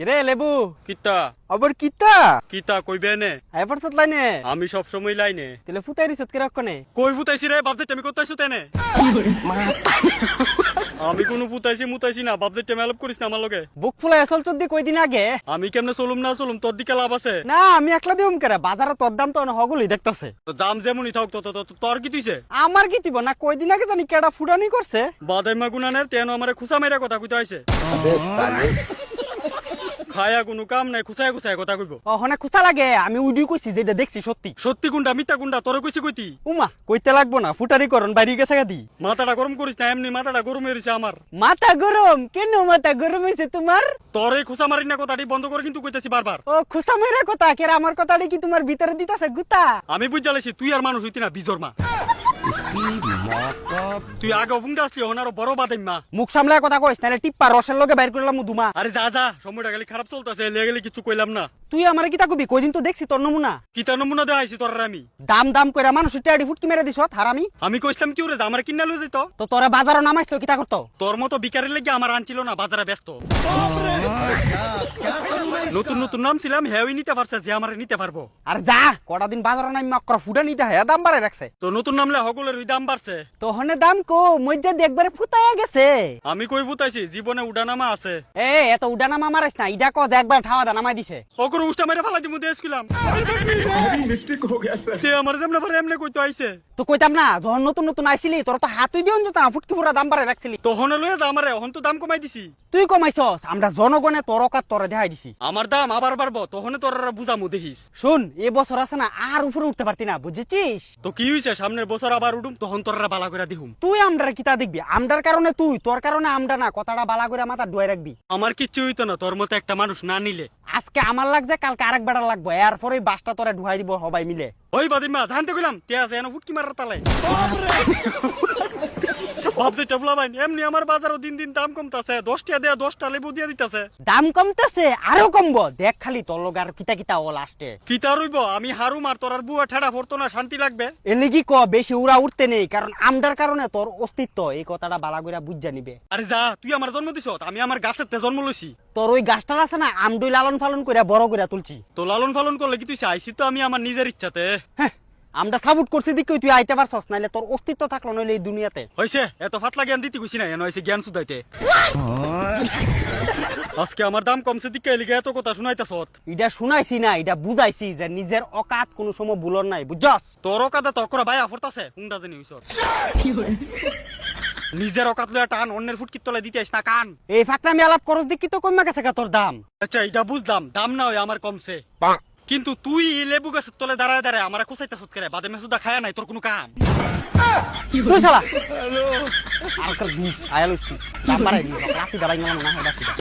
কিরে লেবু কিতা আবার কিতা কিতা কইবে নে এবার সত লাইনে আমি সব সময় লাইনে তেলে ফুটাই রিসত কি রক্ষণে কই ফুটাইছি রে বাপ যে আমি কোথাইছো তেনে আমি কোনো ফুটাইছি মুতাইছি না বাপ যে টেমে আলাপ করিস না আমার লগে বুক ফুলাই আসল চোদ্দি কয়দিন আগে আমি কেমনে চলুম না চলুম তোর দিকে লাভ আছে না আমি একলা দিউম করে বাজারে তোর দাম তো হগুলি দেখতাছে তো দাম যেমনই থাক তোর কি তুইছে আমার কি দিব না কয়দিন আগে জানি কেডা ফুটানি করছে বাদাইমা গুনানের তেন আমারে খুসা মেরা কথা কইতে আইছে খায়া কোনো কাম নাই খুসায় খুসায় কথা কইব ওখানে খুচা লাগে আমি উডিও কইছি যেটা দেখছি সত্যি সত্যি কোনটা মিথ্যা কোনটা তোরে কইছি কইতি উমা কইতে লাগবো না ফুটারি করন বাইরে গেছে গাদি মাথাটা গরম করিস না এমনি মাথাটা গরম হয়েছে আমার মাথা গরম কেন মাথা গরম হইছে তোমার তোর এই খুসা মারি না কথাটি বন্ধ করে কিন্তু কইতেছি বারবার ও খুচা মেরা কথা কেরা আমার কথাটি কি তোমার ভিতরে দিতাছে গুতা আমি বুঝালেছি তুই আর মানুষ হইতি না বিজর মা তুই আগে ফুংটা আসলি ওনার বড় বাদাইমা মুখ সামলায় কথা কইস নালে টিপ্পা রসের লগে বাইর করলাম দুমা আরে যা যা সময়টা গেলে খারাপ চলতেছে লেগে গেলে কিছু কইলাম না তুই আমার কিতা কবি কয়দিন তো দেখছি তোর নমুনা কিতা নমুনা দেওয়া আইছি তোর আমি দাম দাম কইরা মানুষ টিয়াডি ফুটকি মেরে দিছ হারামি আমি কইছিলাম কি ওরে আমার কিনা লই যেত তো তোরা বাজারও নামাইছিল কিতা করতো তোর মতো বিকারের লেগে আমার আনছিল না বাজারে ব্যস্ত নতুন নতুন নাম ছিলাম হেউই নিতে পারছে যে আমার নিতে পারবো আর যা কটা দিন বাজারও নামি মাকড়া ফুটা নিতে হয় দাম বাড়াই রাখছে তো নতুন নামলে হগলের ওই দাম বাড়ছে তো হনে দাম কো মজ্জা দেখবারে ফুটাইয়া গেছে আমি কই ফুটাইছি জীবনে উডানামা আছে এত উডানামা মারাইছ না ইডা কো একবার ঠাওয়া দা নামাই দিছে ওকর উষ্টা মেরে ফেলাই দিমু দেশ কিলাম মিস্টেক হো গয়া স্যার তে আমার যেমনে পারে এমনে কইতো আইছে তো কইতাম না যখন নতুন নতুন আইছিলি তোর তো হাতুই দিওন যেত না ফুটকি ফুরা দাম বাড়াই রাখছিলি তো হনে লয়ে যা আমারে হন তো দাম কমাই দিছি তুই কমাইছস আমরা জনগণে তোর কাত তোরে দেখাই দিছি আমার দাম আবার বাড়বো তখন তোর বুঝামু দেখিস শুন এ বছর আছে না আর উপরে উঠতে পারতি না বুঝেছিস তো কি হইছে সামনের বছর আবার উঠুম তখন তোরা বালা করে দিহুম তুই আমরার কিতা দেখবি আমরার কারণে তুই তোর কারণে আমরা না কথাটা বালা করে মাথা ডুয়াই রাখবি আমার কিচ্ছু হইতো না তোর মতো একটা মানুষ না নিলে আজকে আমার লাগছে কালকে আরেক বেড়া লাগবো এরপরে বাসটা তোরা ঢুয়াই দিব সবাই মিলে ওই বাদিমা জানতে গেলাম তে আছে এনে ফুটকি মারার তালাই ভাবছে টেবলা বাইন এমনি আমার বাজারও দিন দিন দাম কমতাছে 10 টাকা দেয়া 10টা লেবু দিয়ে দিতাছে দাম কমতেছে আরো কমবো দেখ খালি তোর লগ আর কিতা কিতা ও লাস্টে কিতা রইব আমি হারুম আর তোর আর বুয়া ঠেড়া পড়তো না শান্তি লাগবে এলে কি ক বেশি উড়া উঠতে নেই কারণ আমদার কারণে তোর অস্তিত্ব এই কথাটা বালা করে বুঝা নিবে আরে যা তুই আমার জন্ম দিছ আমি আমার গাছের তে জন্ম লইছি তোর ওই গাছটা আছে না আমদুই লালন পালন করে বড় করে তুলছি তো লালন পালন করলে কি তুই চাইছি তো আমি আমার নিজের ইচ্ছাতে হ্যাঁ আমরা সাপোর্ট করছি দিকে তুই আইতে পারছস নাইলে তোর অস্তিত্ব থাকলো নইলে এই দুনিয়াতে হইছে এত ফাতলা জ্ঞান দিতে কইছি না এনে হইছে জ্ঞান সুদাইতে আজকে আমার দাম কমছে দিকে লিগে এত কথা শুনাইতাছ এটা শুনাইছি না এটা বুঝাইছি যে নিজের অকাত কোনো সময় ভুলর নাই বুঝছস তোর কাদা তকরা ভাই আফরতাছে হুংডা জানি হইছ নিজের অকাত লয়া টান অন্যের ফুটকির তলায় দিতে আইস না কান এই ফাকরামি আলাপ করস দেখি তো কমে গেছে তোর দাম আচ্ছা এটা বুঝলাম দাম না হয় আমার কমছে কিন্তু তুই লেবু গাছের তলে দাঁড়ায় দাঁড়ায় আমার কোসাইতে সুত করে বাদে মেসুদা খায়া নাই তোর কোনো কাম তুই শালা আর কাল দিস আয়ালুস দাম বাড়াই দিস রাতি দাঁড়াই না না